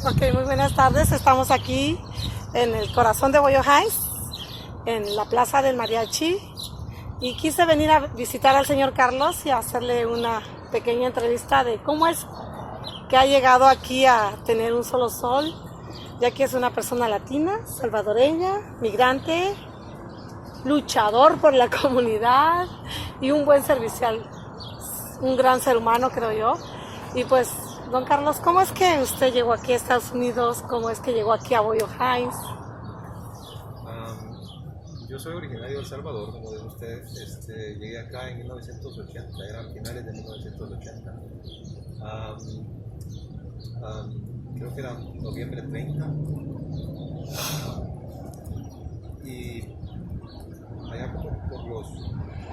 Ok, muy buenas tardes. Estamos aquí en el corazón de Boyle Heights, en la Plaza del Mariachi. Y quise venir a visitar al señor Carlos y hacerle una pequeña entrevista de cómo es que ha llegado aquí a tener un solo sol, ya que es una persona latina, salvadoreña, migrante, luchador por la comunidad y un buen servicial, un gran ser humano, creo yo. Y pues, don Carlos, ¿cómo es que usted llegó aquí a Estados Unidos? ¿Cómo es que llegó aquí a Boyle Heights? Yo soy originario de El Salvador, como dice usted. Llegué acá en 1980, eran finales de 1980. Creo que era noviembre 30. Y allá como por los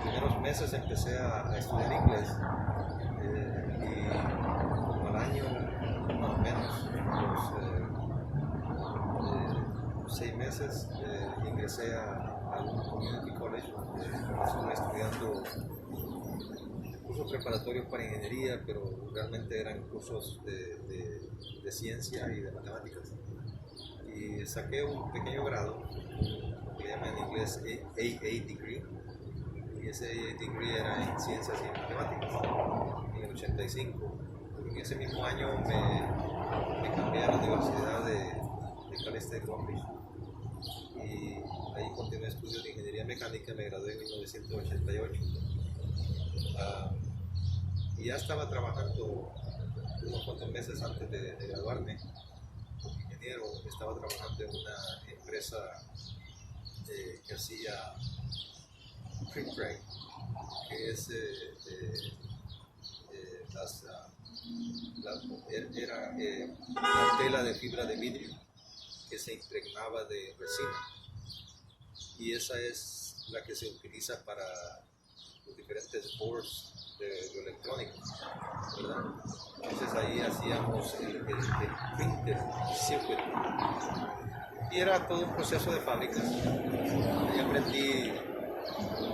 primeros meses empecé a estudiar inglés. Y como al año, más o menos, los 6 meses, ingresé a un community college donde estuve estudiando cursos preparatorios para ingeniería, pero realmente eran cursos de ciencia y de matemáticas. Y saqué un pequeño grado, lo que llaman en inglés AA degree, y ese AA degree era en ciencias y matemáticas, en el 85. En ese mismo año me cambié a la Universidad de Cal State Long Beach, y ahí continué estudios de ingeniería mecánica. Me gradué en 1988. Y ya estaba trabajando unos cuantos meses antes de graduarme como ingeniero. Estaba trabajando en una empresa que hacía print tray, que es era la tela de fibra de vidrio que se impregnaba de resina, y esa es la que se utiliza para los diferentes boards de lo electrónico, ¿verdad? Entonces ahí hacíamos el printed circuit, y era todo un proceso de fábrica. Ahí aprendí,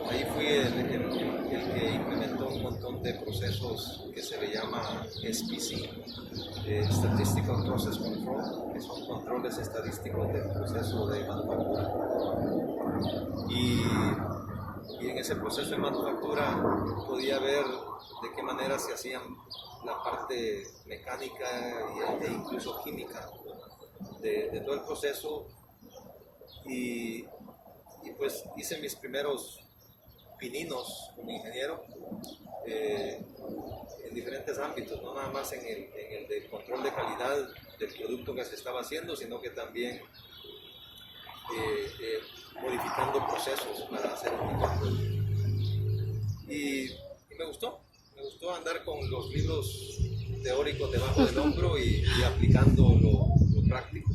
ahí fui el que implementó un montón de procesos que se le llama SPC, Statistical Process Control, que son controles estadísticos del proceso de manufactura. Y en ese proceso de manufactura podía ver de qué manera se hacían la parte mecánica e incluso química de todo el proceso. Y pues hice mis primeros pininos como ingeniero en diferentes ámbitos, no nada más en el del control de calidad del producto que se estaba haciendo, sino que también modificando procesos para hacer un mejor producto. Y me gustó andar con los libros teóricos debajo del hombro y aplicando lo práctico.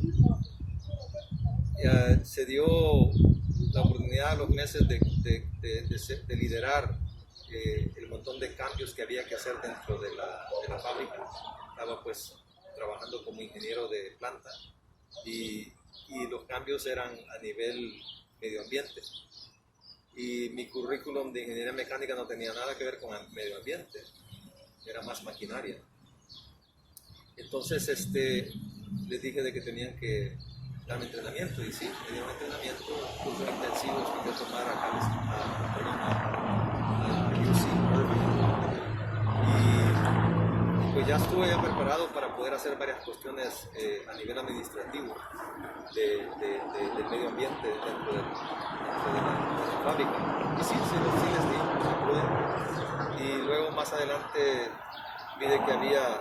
Se dio la oportunidad a los meses de liderar el montón de cambios que había que hacer dentro de la fábrica. Estaba pues trabajando como ingeniero de planta, y los cambios eran a nivel medio ambiente, y mi currículum de ingeniería mecánica no tenía nada que ver con el medio ambiente, era más maquinaria. Entonces les dije de que tenían que darme entrenamiento, y sí, me dieron entrenamiento, cursos intensivos que yo tomar a UC Irvine. Y pues ya estuve preparado para poder hacer varias cuestiones a nivel administrativo del medio ambiente dentro de la fábrica. Y sí les di, pude. Y luego más adelante vi de que había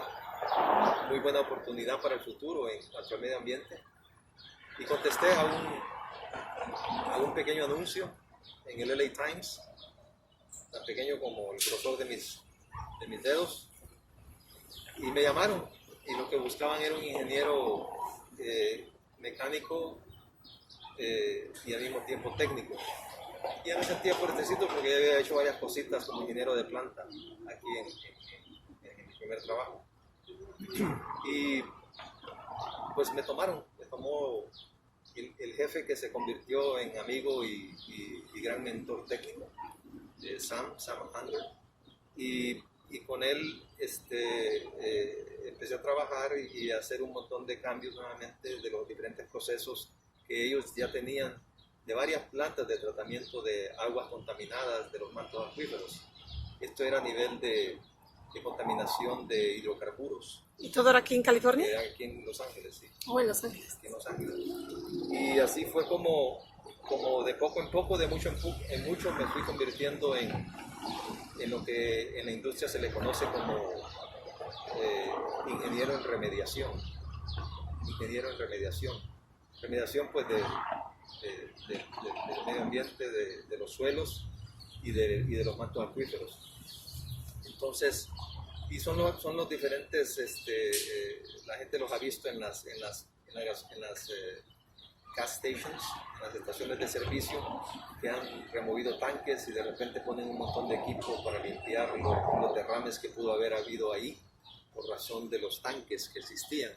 muy buena oportunidad para el futuro en cuanto al medio ambiente, y contesté a un pequeño anuncio en el LA Times, tan pequeño como el grosor de mis dedos, y me llamaron, y lo que buscaban era un ingeniero mecánico y al mismo tiempo técnico. Y ya me sentía fuertecito porque ya había hecho varias cositas como ingeniero de planta aquí en mi primer trabajo. Y pues me tomó el jefe que se convirtió en amigo y gran mentor técnico, Sam Handler, y con él empecé a trabajar y a hacer un montón de cambios nuevamente de los diferentes procesos que ellos ya tenían de varias plantas de tratamiento de aguas contaminadas de los mantos acuíferos. Esto era a nivel de contaminación de hidrocarburos. ¿Y todo era aquí en California? Era aquí en Los Ángeles, sí. Oh, en Los Ángeles. Aquí en Los Ángeles. Y así fue como de poco en poco, de mucho en mucho, me fui convirtiendo en lo que en la industria se le conoce como ingeniero en remediación. Ingeniero en remediación. Remediación pues del medio ambiente, de los suelos y de los mantos acuíferos. Entonces, y son los diferentes, la gente los ha visto en las gas stations, en las estaciones de servicio, que han removido tanques y de repente ponen un montón de equipo para limpiar los derrames que pudo haber habido ahí por razón de los tanques que existían,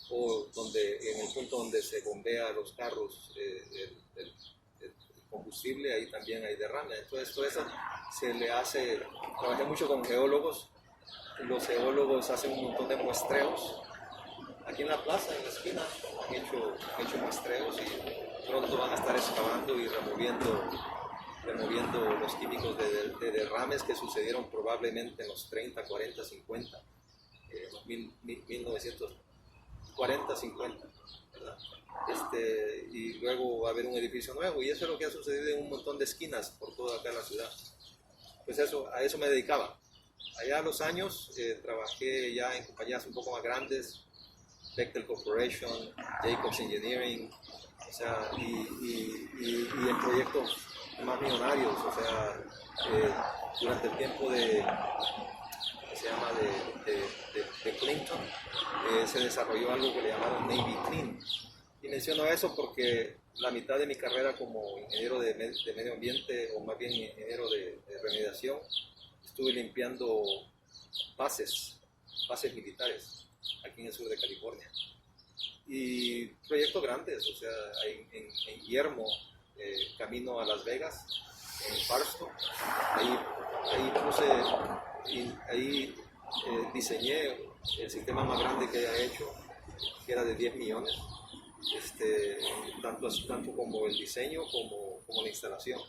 o en el punto donde se bombea a los carros el combustible, ahí también hay derrame. Entonces todo eso se le hace, trabajé mucho con geólogos, los geólogos hacen un montón de muestreos. Aquí en la plaza, en la esquina, han hecho muestreos y pronto van a estar excavando y removiendo los químicos de derrames que sucedieron probablemente en los 30, 40, 50, 1940, 50, ¿verdad? Y luego va a haber un edificio nuevo, y eso es lo que ha sucedido en un montón de esquinas por toda acá la ciudad. Pues a eso me dedicaba. Allá a los años trabajé ya en compañías un poco más grandes, Bechtel Corporation, Jacobs Engineering, o sea, y en proyectos más millonarios, o sea, durante el tiempo de Clinton, se desarrolló algo que le llamaron Navy Clean. Y menciono eso porque la mitad de mi carrera como ingeniero de medio ambiente, o más bien ingeniero de remediación, estuve limpiando bases militares aquí en el sur de California. Y proyectos grandes, o sea, en Guillermo, camino a Las Vegas, en Barstow, ahí diseñé el sistema más grande que haya hecho, que era de 10 millones, tanto como el diseño como la instalación,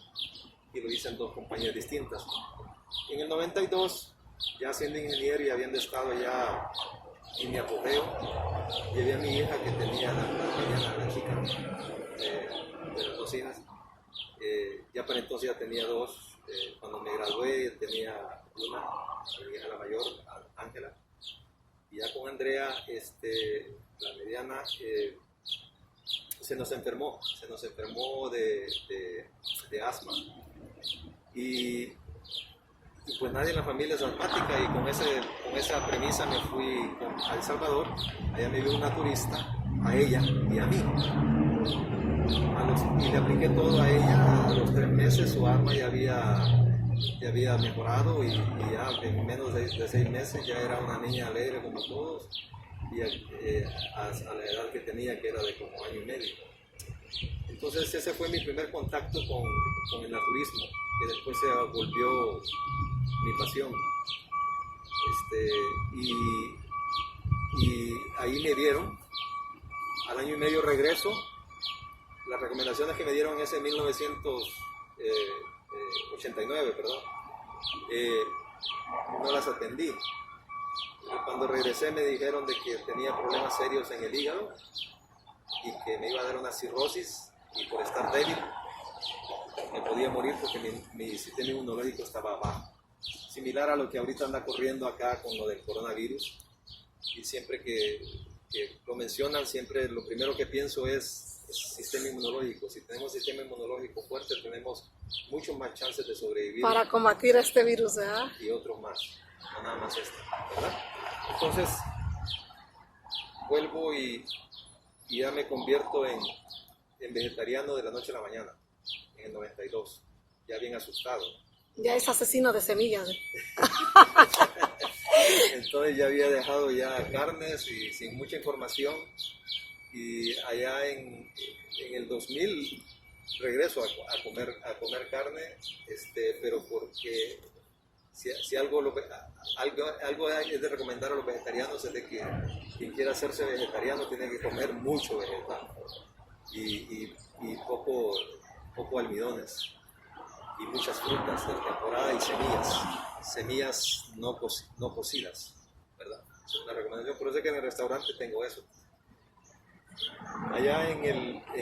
y lo hice en 2 compañías distintas. En el 92, ya siendo ingeniero y habiendo estado ya en mi apogeo, llevé a mi hija, que tenía la chica de las 2 hijas, ya para entonces ya tenía 2, cuando me gradué tenía una, mi hija la mayor, Ángela, y ya con Andrea, la mediana, se nos enfermó de asma, y pues nadie en la familia es asmática, y con esa premisa me fui a El Salvador. Allá me vio una turista, a ella y a mí, y le apliqué todo a ella. A los 3 meses su asma ya había mejorado, y ya en menos de 6 meses ya era una niña alegre como todos, y a la edad que tenía, que era de como año y medio. Entonces ese fue mi primer contacto con el naturismo, que después se volvió mi pasión. Y ahí me dieron, al año y medio regreso. Las recomendaciones que me dieron ese 1989, no las atendí. Cuando regresé me dijeron de que tenía problemas serios en el hígado y que me iba a dar una cirrosis, y por estar débil me podía morir porque mi sistema inmunológico estaba bajo. Similar a lo que ahorita anda corriendo acá con lo del coronavirus, y siempre que lo mencionan, siempre lo primero que pienso es sistema inmunológico. Si tenemos sistema inmunológico fuerte, tenemos mucho más chances de sobrevivir para combatir este virus, ¿verdad? Y otros más, no nada más ¿verdad? Entonces vuelvo y ya me convierto en vegetariano de la noche a la mañana, en el 92, ya bien asustado. Ya es asesino de semillas. Entonces ya había dejado ya carnes y sin mucha información, y allá en el 2000 regreso a comer carne, pero porque si algo, algo es de recomendar a los vegetarianos es de que quien quiera hacerse vegetariano tiene que comer mucho vegetal y poco almidones y muchas frutas de temporada y semillas no cocidas, ¿verdad? Es una recomendación, por eso es que en el restaurante tengo eso. Allá en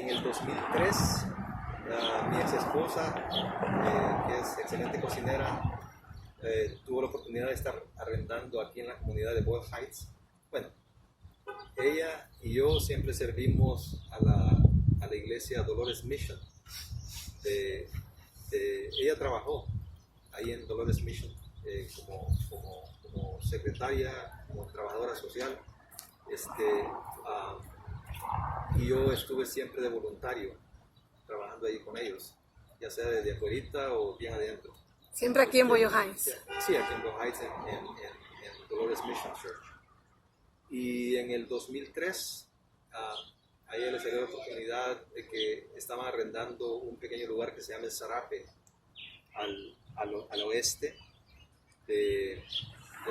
el 2003, mi ex esposa, que es excelente cocinera, tuvo la oportunidad de estar arrendando aquí en la comunidad de Boyle Heights. Bueno, ella y yo siempre servimos a la iglesia Dolores Mission. Ella trabajó ahí en Dolores Mission como secretaria, como trabajadora social. Y yo estuve siempre de voluntario trabajando ahí con ellos, ya sea desde afuera o bien adentro. Siempre aquí en Boyle Heights. Sí, aquí en Boyle Heights, en Dolores Mission Church. Y en el 2003, a ella le salió la oportunidad de que estaban arrendando un pequeño lugar que se llama el Zarape, al oeste de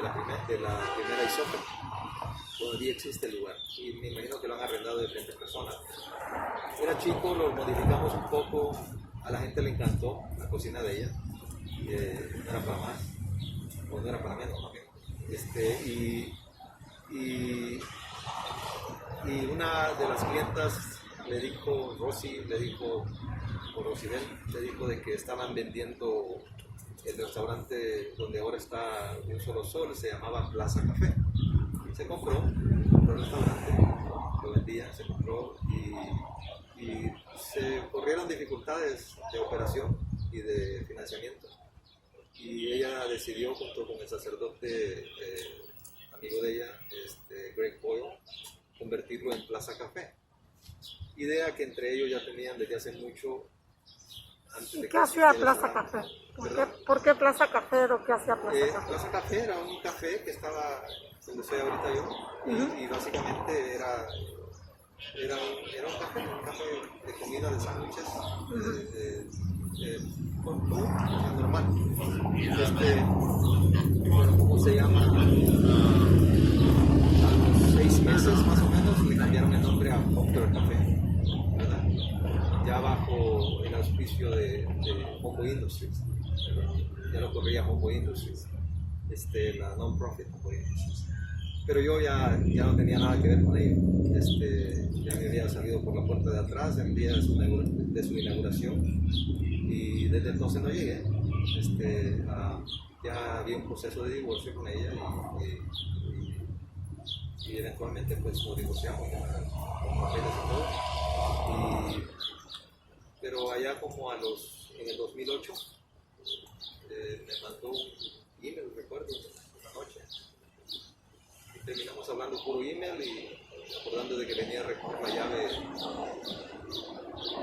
la primera Isópolis. Todavía existe el lugar y me imagino que lo han arrendado de diferentes personas. Era chico, lo modificamos un poco, a la gente le encantó la cocina de ella, no era para más, o no era para menos también. Y una de las clientas le dijo, Rosibel, le dijo de que estaban vendiendo el restaurante donde ahora está Un Solo Sol, se llamaba Plaza Café. Se compró el restaurante, lo vendía, se compró y se corrieron dificultades de operación y de financiamiento. Y ella decidió, junto con el sacerdote amigo de ella, Greg Boyle, convertirlo en Plaza Café. Idea que entre ellos ya tenían desde hace mucho. ¿Y qué hacía Plaza Café? ¿Por qué Plaza Café o qué hacía Plaza Café? Plaza Café era un café que estaba donde estoy ahorita yo, y básicamente era un café de comida, de sándwiches, normal. ¿Cómo se llama? A los 6 meses más o menos le cambiaron el nombre a Popular Café, ¿verdad? Ya bajo el auspicio de Homeboy Industries, ¿verdad? Ya lo corría Homeboy Industries, la non-profit Homeboy Industries. Pero yo ya no tenía nada que ver con ello. Ya me había salido por la puerta de atrás el día de su inauguración y desde entonces no llegué. Ya había un proceso de divorcio con ella y eventualmente pues nos divorciamos con papeles y todo. Pero allá como en el 2008 me mandó un email, recuerdo, una noche. Terminamos hablando por email y acordando de que venía a recoger la llave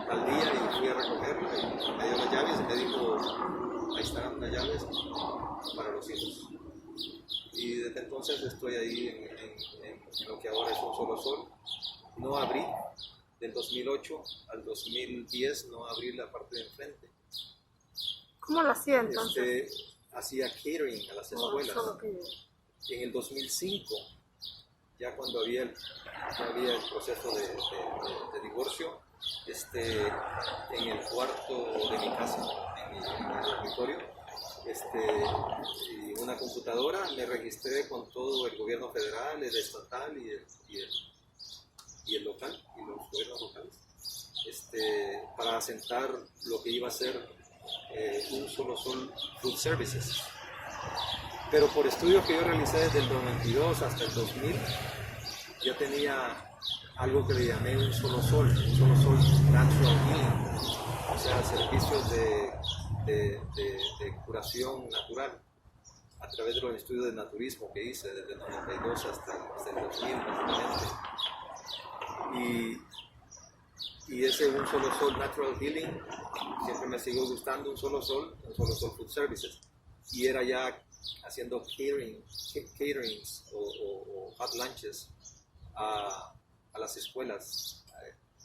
al día y fui a recogerla y me dio las llaves y me dijo, ahí están las llaves para los hijos. Y desde entonces estoy ahí en lo que ahora es Un Solo Sol. No abrí, del 2008 al 2010 no abrí la parte de enfrente. ¿Cómo lo hacía entonces? Hacía catering a las escuelas. En el 2005, ya cuando había el proceso de divorcio, en el cuarto de mi casa, en mi dormitorio, y una computadora, me registré con todo el gobierno federal, el estatal y el local, y los gobiernos locales, para asentar lo que iba a ser Un Solo Sol Food Services. Pero por estudios que yo realicé desde el 92 hasta el 2000, ya tenía algo que le llamé Un Solo Sol Natural Healing, o sea, servicios de curación natural a través de los estudios de naturismo que hice desde el 92 hasta el 2000 básicamente. Y ese Un Solo Sol Natural Healing siempre me siguió gustando. Un Solo Sol Food Services, y era ya haciendo caterings o hot lunches a las escuelas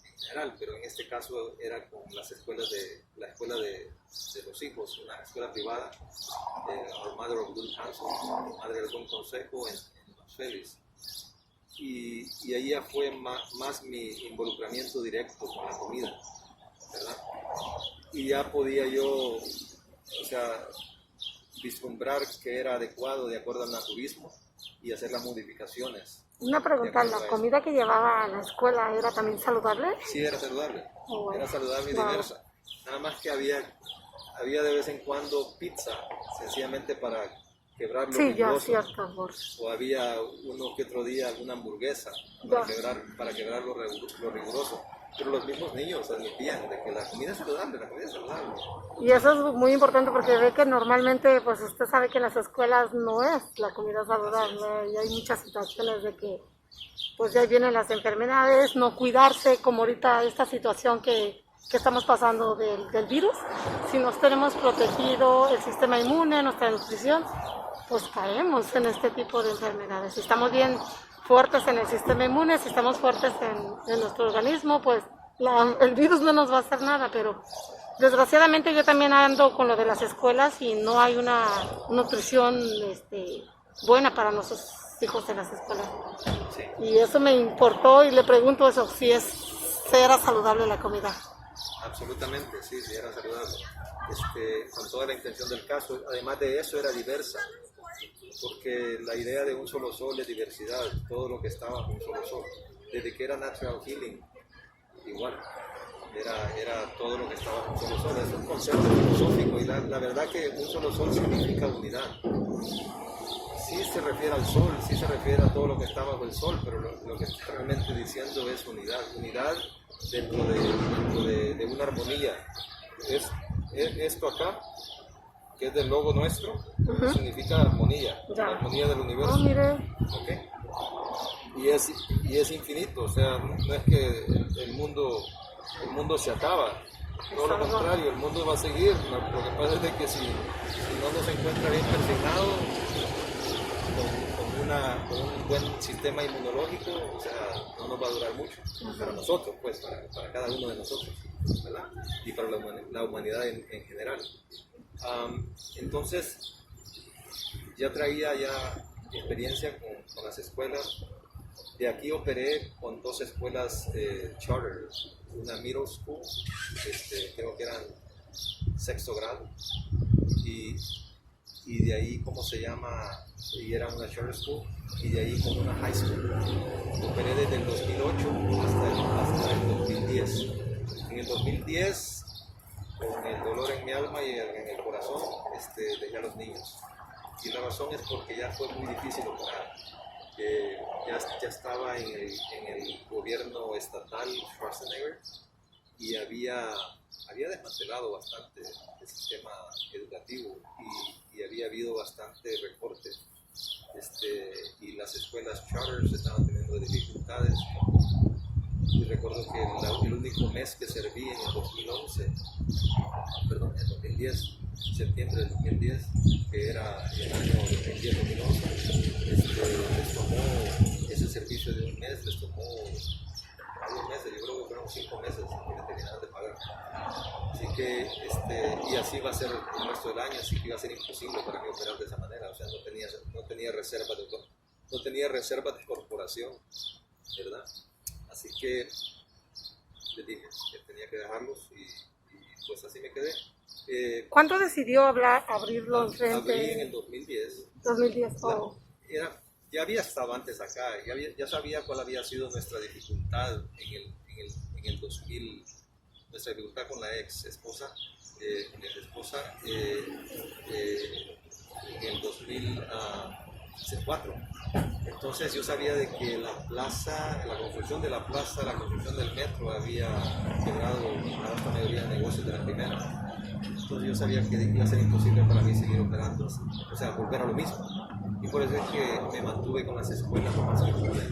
en general, pero en este caso era con las escuelas la escuela de de los hijos, una escuela privada, Our Mother of Good Counsel, Madre del Buen Consejo en Los Félix. Y ahí ya fue más mi involucramiento directo con la comida, ¿verdad? Y ya podía yo, o sea, vislumbrar que era adecuado de acuerdo al naturismo y hacer las modificaciones. Una pregunta, ¿la comida que llevaba a la escuela era también saludable? Sí, era saludable, bueno. Era saludable y diversa. Nada más que había de vez en cuando pizza, sencillamente para quebrar lo riguroso. Sí, ya, cierto. O había uno que otro día alguna hamburguesa para quebrar lo riguroso. Pero los mismos niños admitían de que la comida es saludable, Y eso es muy importante porque ve que normalmente, pues usted sabe que en las escuelas no es la comida saludable y hay muchas situaciones de que pues ya vienen las enfermedades, no cuidarse, como ahorita esta situación que estamos pasando del virus. Si nos tenemos protegido el sistema inmune, nuestra nutrición, pues caemos en este tipo de enfermedades. Si estamos bien fuertes en el sistema inmune, si estamos fuertes en nuestro organismo, pues el virus no nos va a hacer nada, pero desgraciadamente yo también ando con lo de las escuelas y no hay una nutrición buena para nuestros hijos en las escuelas. Sí. Y eso me importó y le pregunto eso, si era saludable la comida. Absolutamente, sí, era saludable. Con toda la intención del caso, además de eso era diversa, porque la idea de un solo sol es diversidad, todo lo que estaba en un solo sol, desde que era natural healing, igual, era todo lo que estaba en un solo sol, es un concepto filosófico y la verdad que un solo sol significa unidad. Sí se refiere al sol, sí se refiere a todo lo que está bajo el sol, pero lo que está realmente diciendo es unidad dentro de una armonía. Esto acá, que es del logo nuestro, significa armonía, la armonía del universo. ¿Okay? Y es infinito, o sea, no es que el mundo se acaba, todo lo contrario, el mundo va a seguir. Lo que pasa es de que si no nos encuentra bien perfectado, con un buen sistema inmunológico, o sea, no nos va a durar mucho, para nosotros, pues, para cada uno de nosotros, ¿verdad? Y para la humanidad en general. Entonces, ya traía experiencia con las escuelas. De aquí operé con 2 escuelas charter, una middle school, creo que eran 6º grado, y de ahí, ¿cómo se llama? Y era una charter school, y de ahí con una high school. Operé desde el 2008 hasta el 2010. En el 2010, con el dolor en mi alma y en el corazón, dejé a los niños. Y la razón es porque ya fue muy difícil operar. Ya estaba en el gobierno estatal Schwarzenegger y había desmantelado bastante el sistema educativo y había habido bastante recorte. Y las escuelas charters estaban teniendo dificultades. Y recuerdo que el único mes que serví en el 2010, septiembre del 2010, que era el año 2010-2011, les tomó ese servicio de un mes, les tomó varios meses, yo creo que fueron 5 meses que me terminaron de pagar. Así que, y así va a ser el resto del año, así que iba a ser imposible para mí operar de esa manera, o sea, no tenía reservas de corporación, ¿verdad? Así que les dije que tenía que dejarlos y pues así me quedé. ¿Cuándo decidió abrirlo enfrente? Abrí en el 2010. 2010, Ya había estado antes acá, ya sabía cuál había sido nuestra dificultad en el 2000, nuestra dificultad con la ex esposa, en el 2004. Entonces yo sabía de que la construcción de la plaza, la construcción del metro había quebrado la vasta mayoría de negocios de la primera. Entonces yo sabía que iba a ser imposible para mí seguir operando, o sea, volver a lo mismo. Y por eso es que me mantuve con las escuelas lo más que pude.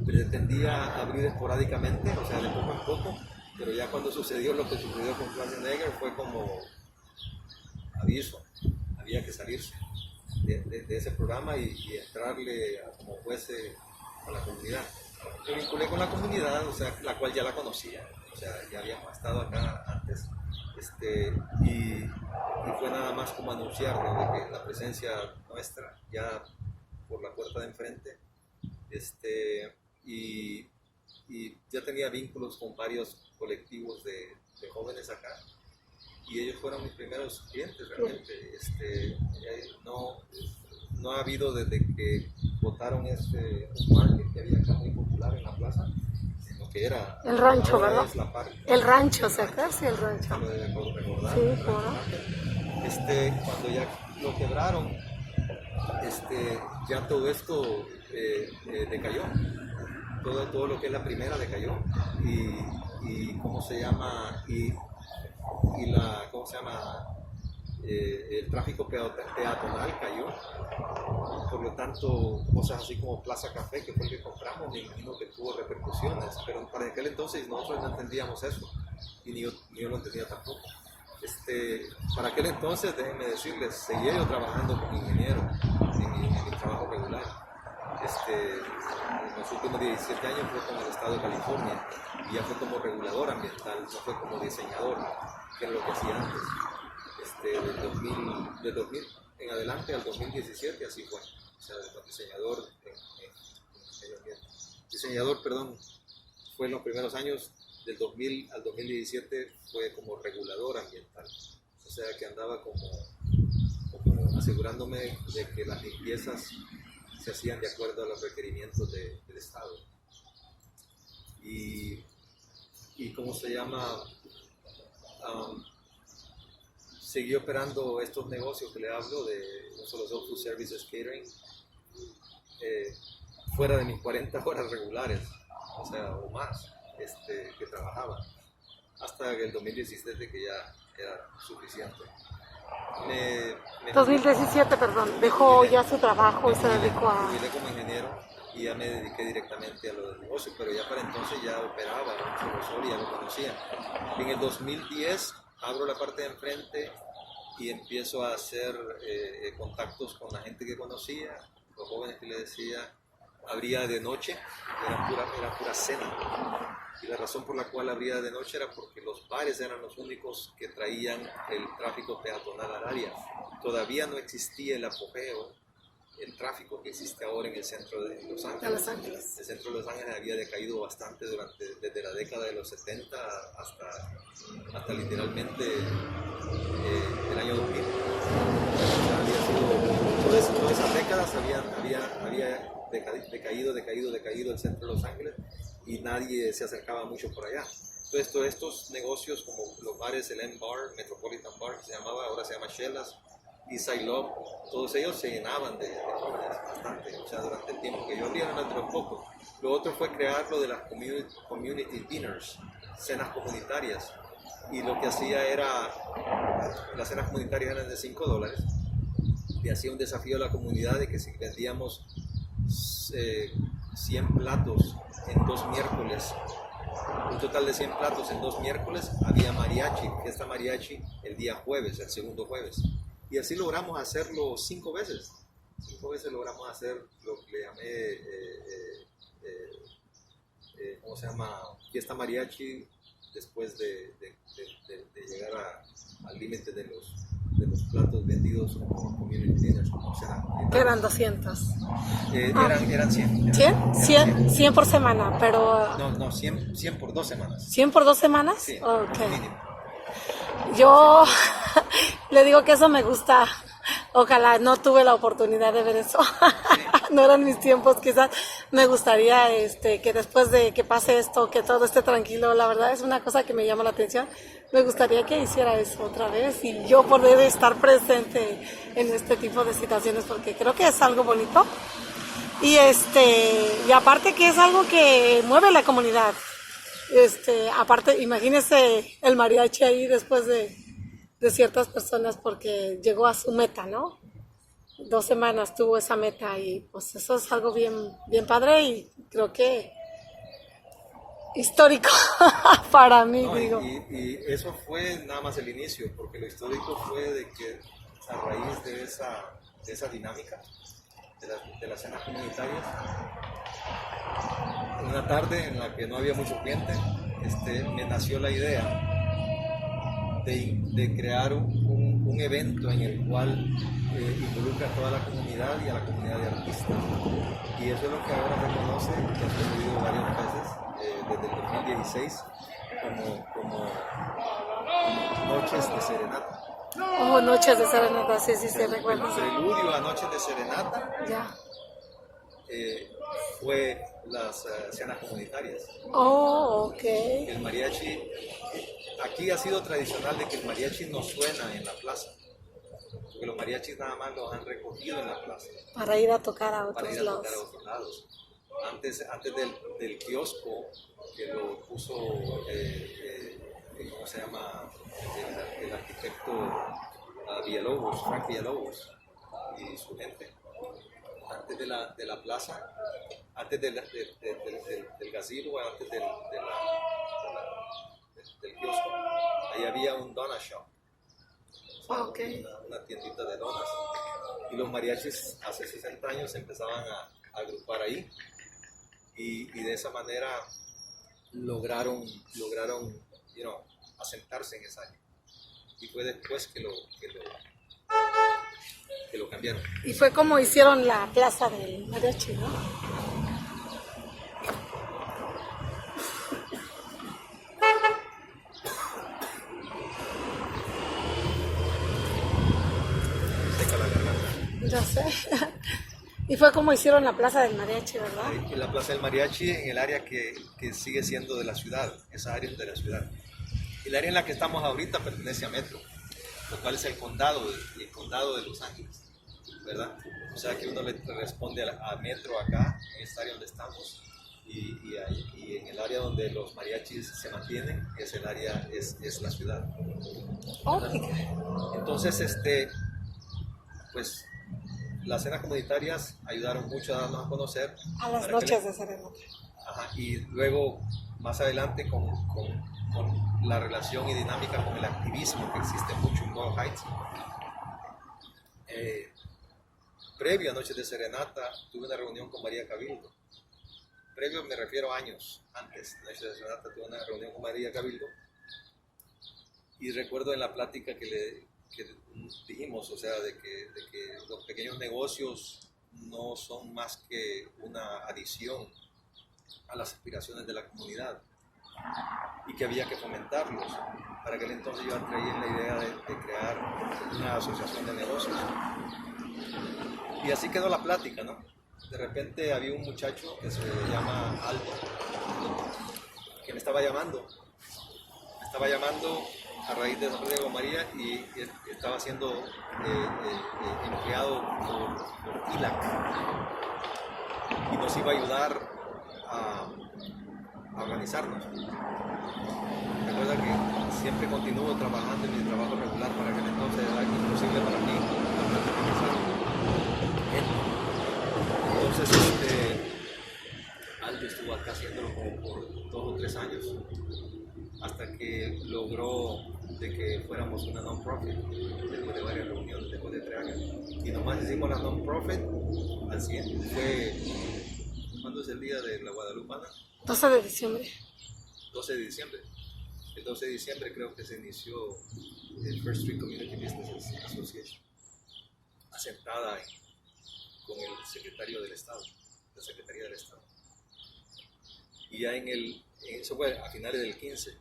Pretendía abrir esporádicamente, o sea, de poco en poco, pero ya cuando sucedió lo que sucedió con Schwarzenegger fue como aviso, había que salirse de ese programa y entrarle como fuese a la comunidad. Me vinculé con la comunidad, o sea, la cual ya la conocía, o sea, ya habíamos estado acá antes, y fue nada más como anunciar, ¿no?, de que la presencia nuestra ya por la puerta de enfrente, y ya tenía vínculos con varios colectivos de jóvenes acá, y ellos fueron mis primeros clientes realmente. No ha habido desde que botaron un market que había acá muy popular en la plaza, sino que era el rancho, ¿verdad? El rancho, ¿se acuerda? Sí, el rancho. Lo de recordar. Sí, ¿cómo no? Cuando ya lo quebraron, ya todo esto decayó. Todo lo que es la primera decayó, y ¿cómo se llama? ¿Cómo se llama? El tráfico peatonal cayó. Por lo tanto, cosas así como Plaza Café, que fue el que compramos, me imagino que tuvo repercusiones, pero para aquel entonces nosotros no entendíamos eso, y ni yo lo entendía tampoco. Para aquel entonces, déjenme decirles, seguía yo trabajando como ingeniero en mi trabajo regular. En los últimos 17 años fue con el estado de California, y ya fue como regulador ambiental, no fue como diseñador, que era lo que hacía antes. Del 2000 en adelante al 2017 así fue. O sea, diseñador fue en los primeros años. Del 2000 al 2017 fue como regulador ambiental. O sea, que andaba como asegurándome de que las limpiezas se hacían de acuerdo a los requerimientos del Estado. Y ¿cómo se llama? Seguí operando estos negocios que le hablo, de no solo Food Services Catering, fuera de mis 40 horas regulares, o sea, o más, que trabajaba, hasta el 2017, que ya era suficiente. 2017, perdón, dejó ya su trabajo y se dedicó a... Me jubilé como ingeniero y ya me dediqué directamente a lo del negocio, pero ya para entonces ya operaba en un profesor y ya lo conocía. En el 2010 abro la parte de enfrente y empiezo a hacer contactos con la gente que conocía, los jóvenes que le decía. Abría de noche, era pura cena. Y la razón por la cual abría de noche era porque los bares eran los únicos que traían el tráfico peatonal al área. Todavía no existía el apogeo, el tráfico que existe ahora en el centro de Los Ángeles. El centro de Los Ángeles había decaído bastante desde la década de los 70 hasta literalmente el año 2000. Todas esas décadas había decaído el centro de Los Ángeles, y nadie se acercaba mucho por allá. Entonces, todos estos negocios como los bares, el M-Bar, Metropolitan Bar, que se llamaba, ahora se llama Shellas, y Love, todos ellos se llenaban de jóvenes bastante. O sea, durante el tiempo que yo abría eran de los pocos. Lo otro fue crear lo de las community dinners, cenas comunitarias. Y lo que hacía era, las cenas comunitarias eran de $5, y hacía un desafío a la comunidad de que si vendíamos 100 platos en 2 miércoles, un total de 100 platos en 2 miércoles, había mariachi, fiesta mariachi el día jueves, el segundo jueves. Y así logramos hacerlo 5 veces. 5 veces logramos hacer lo que le llamé, ¿cómo se llama? Fiesta mariachi, después de llegar al límite de los platos vendidos como community dinners, como cena. Eran 200. Eran 100. ¿100 por semana? Pero... No, 100 por 2 semanas. ¿100 por 2 semanas? Sí, okay. Mínimo. Yo le digo que eso me gusta. Ojalá, no tuve la oportunidad de ver eso. No eran mis tiempos, quizás. Me gustaría que después de que pase esto, que todo esté tranquilo, la verdad es una cosa que me llama la atención. Me gustaría que hiciera eso otra vez y yo poder estar presente en este tipo de situaciones, porque creo que es algo bonito. Y aparte que es algo que mueve la comunidad. Aparte, imagínese el mariachi ahí después de ciertas personas, porque llegó a su meta, ¿no? 2 semanas tuvo esa meta, y pues eso es algo bien, bien padre, y creo que histórico para mí, no, digo. Y eso fue nada más el inicio, porque lo histórico fue de que a raíz de esa dinámica de las cenas comunitarias, una tarde en la que no había mucho cliente, me nació la idea de crear un evento en el cual involucra a toda la comunidad y a la comunidad de artistas. Y eso es lo que ahora reconoce, que ha sucedido varias veces desde el 2016 como Noches de Serenata. Oh, Noches de Serenata, sí, se recuerda. El preludio a Noches de Serenata Ya. fue las cenas comunitarias. Oh, ok. El mariachi, aquí ha sido tradicional de que el mariachi no suena en la plaza, porque los mariachis nada más los han recogido en la plaza. Para ir a tocar a Para otros ir a lados. tocar a otros lados. Antes del kiosco que lo puso, ¿cómo se llama? El arquitecto Villalobos, Frank Villalobos y su gente. Antes de la plaza, antes del gazebo, antes del kiosco, ahí había un donut shop, Okay. una tiendita de donas. Y los mariachis hace 60 años se empezaban a agrupar ahí y de esa manera lograron asentarse en esa área. Y fue después que lo cambiaron. Y fue como hicieron la plaza del mariachi, ¿no? Seca la garganta. Ya sé. Y fue como hicieron la plaza del mariachi, ¿verdad? En la Plaza del Mariachi, en el área que sigue siendo de la ciudad, esa área de la ciudad. El área en la que estamos ahorita pertenece a Metro, lo cual es el condado de Los Ángeles, ¿verdad? O sea que uno le responde a Metro acá, en esta área donde estamos, y en el área donde los mariachis se mantienen, es el área, es la ciudad. Entonces, pues las cenas comunitarias ayudaron mucho a darnos a conocer. A las noches de Serenata. Ajá, y luego, más adelante, con la relación y dinámica con el activismo que existe mucho en Boyle Heights. Previo a Noches de Serenata, tuve una reunión con María Cabildo. Previo me refiero a años antes de Noches de Serenata, tuve una reunión con María Cabildo. Y recuerdo en la plática que dijimos, o sea, de que los pequeños negocios no son más que una adición a las aspiraciones de la comunidad y que había que fomentarlos. Para aquel entonces yo traía la idea de crear una asociación de negocios. Y así quedó la plática, ¿no? De repente había un muchacho que se llama Aldo, que me estaba llamando a raíz de esa plática con María y estaba siendo empleado por ILAC y nos iba a ayudar a organizarnos. Recuerda que siempre continúo trabajando en mi trabajo regular, para aquel entonces era imposible para mí entonces Aldo estuvo acá haciéndolo como por 2 o 3 años hasta que logró de que fuéramos una non-profit después de varias reuniones, después de 3 años, y nomás hicimos la non-profit al 100. ¿Cuándo es el día de la Guadalupana? 12 de diciembre. 12 de diciembre. El 12 de diciembre creo que se inició el First Street Community Business Association, asentada con el secretario del Estado, la Secretaría del Estado. Y ya eso fue a finales del 15,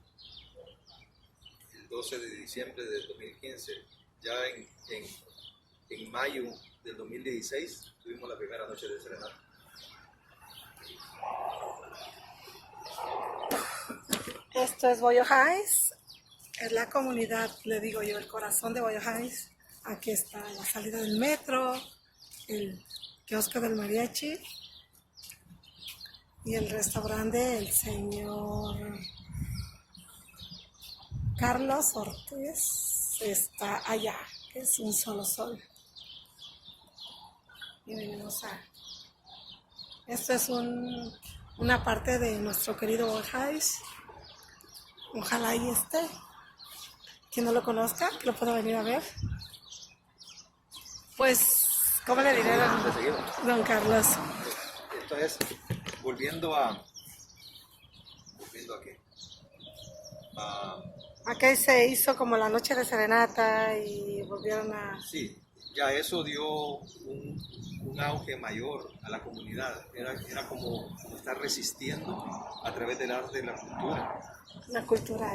el 12 de diciembre del 2015, ya en mayo del 2016 tuvimos la primera noche de serenata. Esto es Boyle Heights, es la comunidad, le digo yo, el corazón de Boyle Heights. Aquí está la salida del metro, el kiosco del mariachi y el restaurante del señor Carlos Ortiz está allá, que es un solo sol. Y venimos a... Esto es una parte de nuestro querido Boyle Heights. Ojalá ahí esté. Quien no lo conozca, que lo pueda venir a ver. Pues, ¿cómo le diré, don Carlos? Entonces, volviendo a qué? Acá se hizo como la noche de serenata y volvieron a... Sí, ya eso dio un auge mayor a la comunidad. Era como estar resistiendo a través del arte y la cultura. La cultura.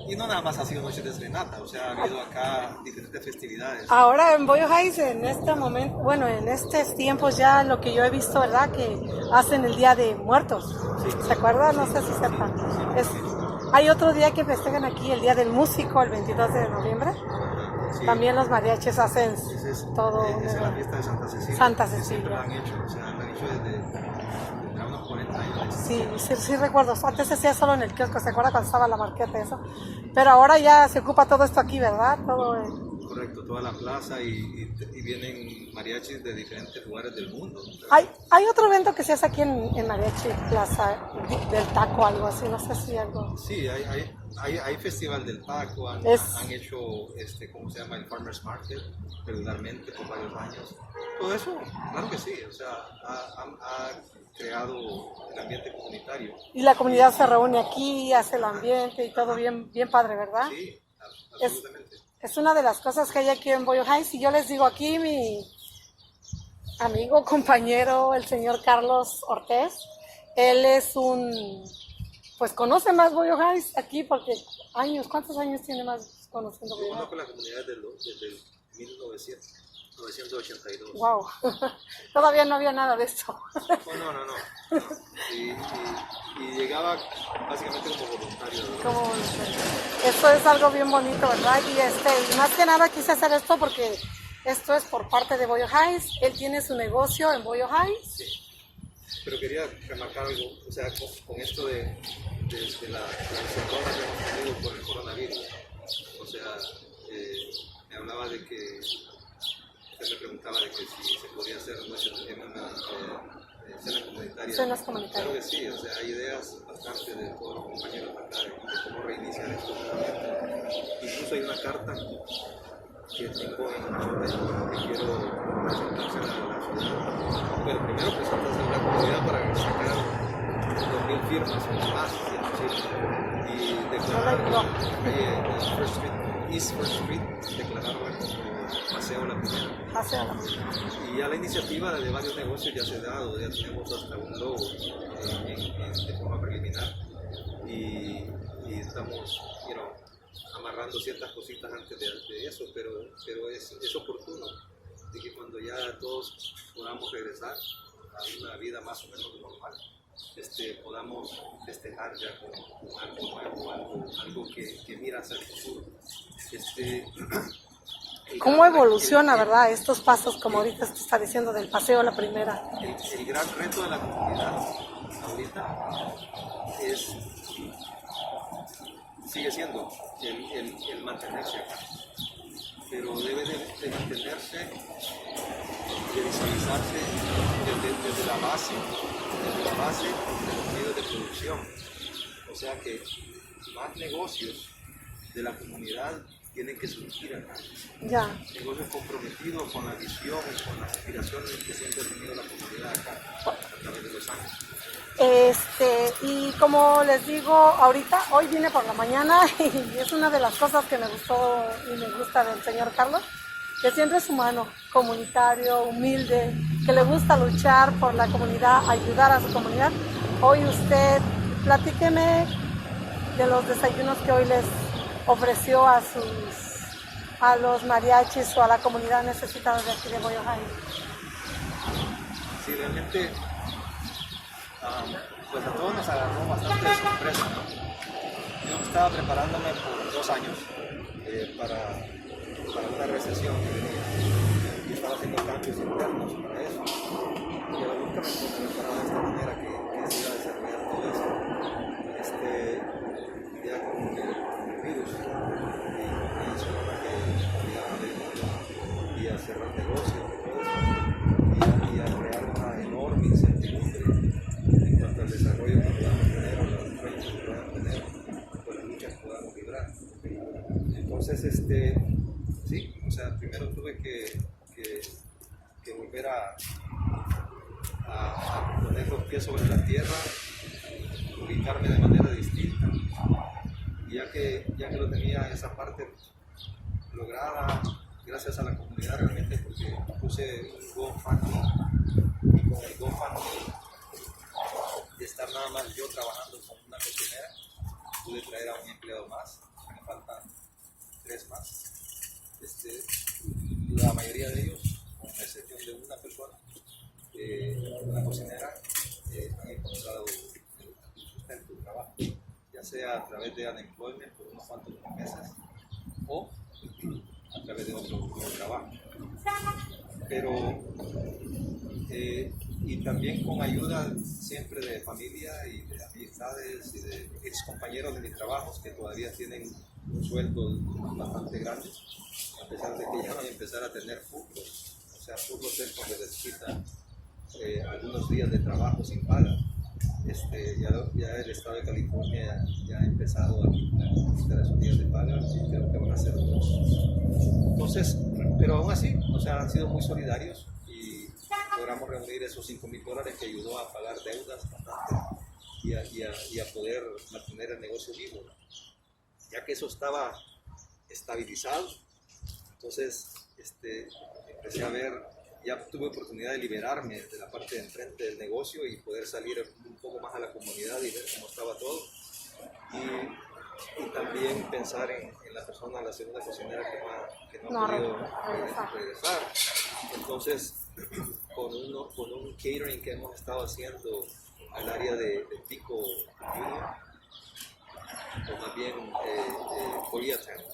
Y no nada más ha sido noche de serenata, o sea, ha habido acá diferentes festividades. Ahora en Boyo Heights, en este momento, bueno, en estos tiempos ya lo que yo he visto, ¿verdad? Que hacen el Día de Muertos. Sí. ¿Se acuerdan? No sé si sepan. Hay otro día que festejan aquí, el Día del Músico, el 22 de noviembre. Sí. También los mariachis hacen todo. Esa es la fiesta de Santa Cecilia. Santa Que siempre Cecilia. la han hecho, o sea, la han hecho desde unos 40 años. Sí recuerdo. Antes se hacía solo en el kiosco, ¿se acuerda cuando estaba la marqueta y eso? Pero ahora ya se ocupa todo esto aquí, ¿verdad? Correcto, toda la plaza y vienen mariachis de diferentes lugares del mundo. Hay otro evento que se hace aquí en Mariachi Plaza, del taco, algo así, no sé si algo... Sí, hay festival del taco, han hecho, ¿cómo se llama? El Farmers Market regularmente por varios años. Todo eso, claro que sí, o sea, ha creado el ambiente comunitario. Y la comunidad se reúne aquí, hace el ambiente y todo bien padre, ¿verdad? Sí, absolutamente. Es una de las cosas que hay aquí en Boyo Heights y yo les digo aquí, mi amigo, compañero, el señor Carlos Ortiz, él es pues conoce más Boyo Heights aquí porque ¿cuántos años tiene más conociendo Boyo Heights? Yo conozco la comunidad desde 1982. Wow, todavía no había nada de eso. No. Y llegaba básicamente como voluntario. Esto es algo bien bonito, ¿verdad? Y más que nada quise hacer esto porque esto es por parte de Boyo Heights. Él tiene su negocio en Boyo Heights. Sí. Pero quería remarcar algo, o sea, con esto de la encerrona que hemos tenido por el coronavirus. O sea, me hablaba de que usted me preguntaba de que si se podía hacer cenas comunitarias. Cenas comunitarias. Claro que sí, o sea, hay ideas bastante de todos los compañeros acá de cómo reiniciar esto. Incluso hay una carta que tengo que quiero presentársela a la ciudad. Bueno, primero presentársela a la comunidad para sacar 2.000 firmas o más, y declarar la calle East First Street, declararla como Paseo La Primera. Y ya la iniciativa de varios negocios ya se ha dado, ya tenemos hasta un logo de forma preliminar y estamos amarrando ciertas cositas antes de eso, pero es oportuno de que cuando ya todos podamos regresar a una vida más o menos normal, podamos festejar ya con algo nuevo, algo que mira hacia el futuro. ¿Cómo evoluciona, verdad, estos pasos, como ahorita se está diciendo, del Paseo La Primera? El gran reto de la comunidad ahorita sigue siendo el mantenerse acá, pero debe de mantenerse, de visualizarse desde la base de los medios de producción. O sea que más negocios de la comunidad tienen que surgir acá. Ya. Negocios comprometidos con la visión y con las aspiraciones que siempre ha tenido la comunidad acá a través de los años. Y como les digo, hoy vine por la mañana y es una de las cosas que me gustó y me gusta del señor Carlos, que siempre es humano, comunitario, humilde, que le gusta luchar por la comunidad, ayudar a su comunidad. Hoy usted, platíqueme de los desayunos que hoy les ofreció a los mariachis o a la comunidad necesitada de aquí de Boyo Heights. Sí, realmente pues a todos nos agarró bastante de sorpresa, ¿no? Yo estaba preparándome por 2 años para una recesión que venía y estaba haciendo cambios internos para eso, pero nunca me preparaba de esta manera que se iba a desarrollar todo eso. Ya con el virus y hizo que iba a abrir y a cerrar negocios y a crear una enorme incertidumbre en cuanto al desarrollo que podamos tener o los sueños que podamos tener o las luchas que podamos librar. Entonces, sí, o sea, primero tuve que volver a poner los pies sobre la tierra, ubicarme de manera distinta ya que lo tenía esa parte lograda, gracias a la comunidad realmente, porque puse un GoFundMe y con el GoFundMe de estar nada más yo trabajando con una cocinera, pude traer a un empleado más, me faltan 3 más. La mayoría de ellos, con excepción de una persona, una cocinera, han encontrado el sustento, el trabajo, ya sea a través de unemployment por unos cuantos meses o a través de otro trabajo. Pero y también con ayuda siempre de familia y de amistades y de ex compañeros de mis trabajos que todavía tienen sueldos bastante grandes, a pesar de que ya van a empezar a tener furlos, o sea, furlos es cuando les quitan algunos días de trabajo sin paga. Ya el estado de California ya ha empezado a quitar esos días de paga y creo que van a ser 2. Entonces, pero aún así, o sea, han sido muy solidarios y logramos reunir esos $5,000 que ayudó a pagar deudas bastante y a poder mantener el negocio vivo, ¿no? Ya que eso estaba estabilizado. Entonces, empecé a ver, ya tuve oportunidad de liberarme de la parte de enfrente del negocio y poder salir un poco más a la comunidad y ver cómo estaba todo. Y también pensar en la persona, la segunda cocinera que no ha podido regresar. Entonces, con un catering que hemos estado haciendo al área de Pico Union, o más bien Koreatown,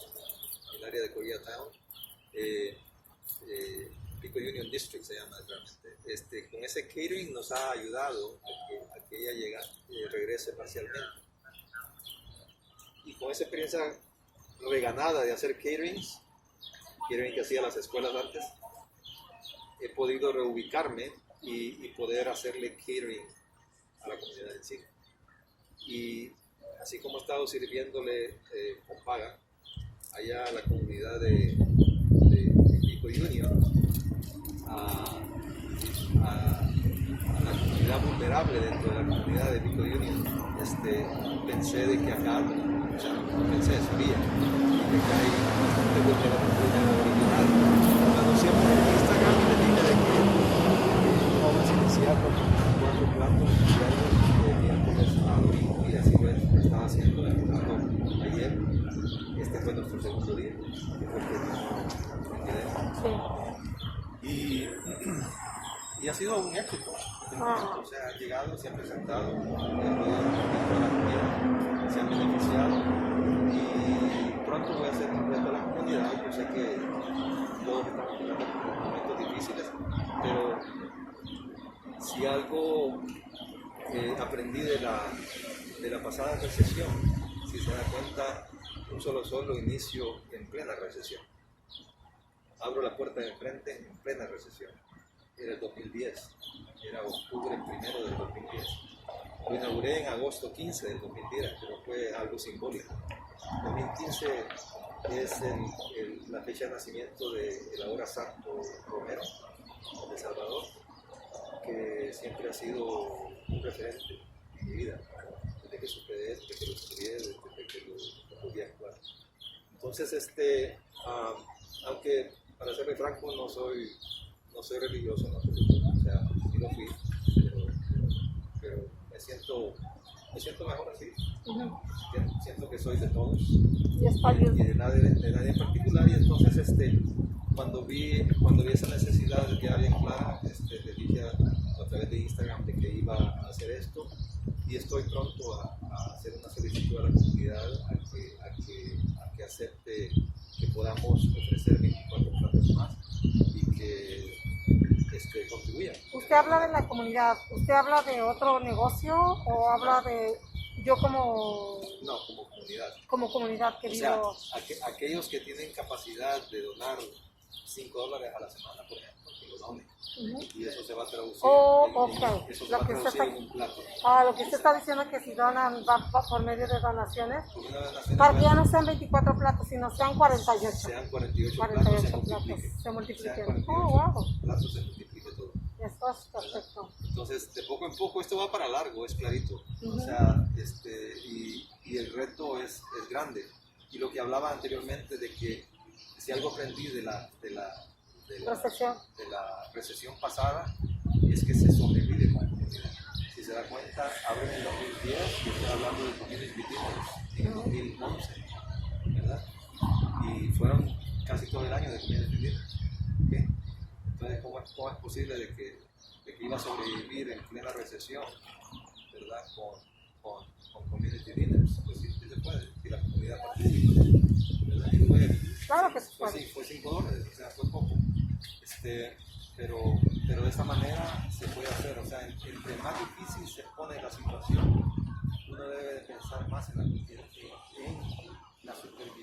el área de Koreatown, Pico Union District se llama realmente. Con ese catering nos ha ayudado a que ella regrese parcialmente. Y con esa experiencia reganada de hacer catering que hacía las escuelas antes, he podido reubicarme y poder hacerle catering a la comunidad en sí. Y así como he estado sirviéndole con paga allá a la comunidad de Pico Union, a la comunidad vulnerable dentro de la comunidad de Pico Union, pensé de que acá, o sea, no pensé, sabía de que hay bastante vulnerabilidad. Cuando siempre en Instagram le dije de que vamos a iniciar con 4 platos diarios de miércoles a domingo, y así lo estaba haciendo, empezando ayer. Este fue nuestro segundo día, que fue y ha sido un éxito. O sea, ha llegado, se ha presentado, se han beneficiado y pronto voy a hacer un reto a la comunidad. Yo sé que todos estamos pasando por momentos difíciles, pero si algo aprendí de la pasada recesión, si se da cuenta, un solo inicio en plena recesión. Abro la puerta de enfrente en plena recesión. Era el 2010, era octubre 1 del 2010. Lo inauguré en agosto 15 del 2010, pero fue algo simbólico. 2015 es la fecha de nacimiento del ahora santo Romero de Salvador, que siempre ha sido un referente en mi vida, desde que supe de él, desde que lo estudié, desde que lo podía actuar. Entonces, aunque para serle franco, no soy religioso, no soy religioso, o sea, sí lo fui, pero me siento mejor así. Siento que soy de todos y de nadie en particular, y entonces cuando vi esa necesidad ya bien clara, le dije a través de Instagram de que iba a hacer esto, y estoy pronto a hacer una solicitud a la comunidad a que acepte que podamos ofrecer 24 platos más y que contribuyan. ¿Usted habla de la comunidad? ¿Usted habla de otro negocio o habla de yo como... No, como comunidad. Como comunidad, querido. O sea, aquellos que tienen capacidad de donar $5 a la semana, por ejemplo, que lo donen. Y eso se va a traducir eso se va a traducir en un plato. Lo que usted está diciendo es que si donan va por medio de donaciones, para que ya no sean 24 platos, sino sean 48. Sean 48 platos, se multipliquen. Platos se multiplique todo. Eso es perfecto. Entonces, de poco en poco, esto va para largo, es clarito. O sea, y y el reto es grande. Y lo que hablaba anteriormente de que si algo aprendí de la recesión pasada es que se sobrevive con comunidad. Si se da cuenta, abro en el 2010 y estoy hablando de community dinners en el 2011, ¿verdad? Y fueron casi todo el año de community dinners. ¿Okay? Entonces, ¿cómo es posible de que iba a sobrevivir en plena recesión, ¿verdad? Con community dinners? Pues sí, sí se puede, si la comunidad participa, ¿verdad? Y Claro que se puede. fue $5, o sea, fue poco. Pero de esta manera se puede hacer, o sea, entre más difícil se pone la situación, uno debe de pensar más en la supervivencia